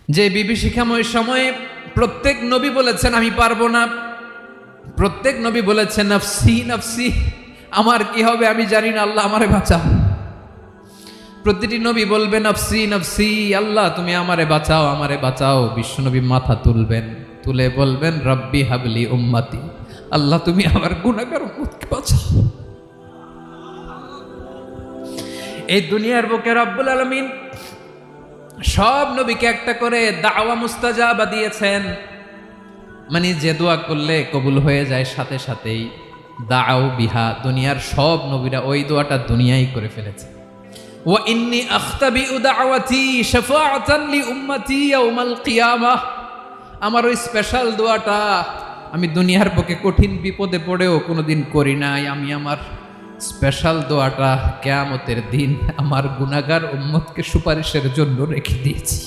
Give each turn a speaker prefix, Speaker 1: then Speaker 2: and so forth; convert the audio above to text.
Speaker 1: যে বিভীষিকাময় সময়ে প্রত্যেক নবী বলেছেন আমি পারবো না, প্রত্যেক নবী বলেছেন নফসি নফসি, আমার কি হবে আমি জানি না, আল্লাহ আমারে বাঁচাও। প্রতিটি নবী বলবেন নফসি নফসি, আল্লাহ তুমি আমারে বাঁচাও আমারে বাঁচাও। বিশ্বনবী মাথা তুলবেন, তুলে বলবেন রব্বি হাবলি উম্মতি, আল্লাহ তুমি আমার গুনাহগার উম্মতকে বাঁচাও। এই দুনিয়ার বুকে রব্বুল আলামিন সব নবীকে একটা করে দাওয়া মুস্তাজাবা দিয়েছেন, মানে যে দোয়া করলে কবুল হয়ে যায় সাথে সাথেই। দাও বিহা, দুনিয়ার সব নবীরা ওই দোয়াটা দুনিয়ায় করে ফেলেছে। ওয়া ইন্নী আখতাবিউ দাওয়াতি শাফাআতান লি উম্মতি ইয়াউমাল কিয়ামাহ, আমার ওই স্পেশাল দোয়াটা আমি দুনিয়ার বুকে কঠিন বিপদে পড়েও কোনোদিন করি নাই। আমি আমার স্পেশাল দোয়াটা কিয়ামতের দিন আমার গুনাহগার উম্মতকে সুপারিশের জন্য রেখে দিয়েছি।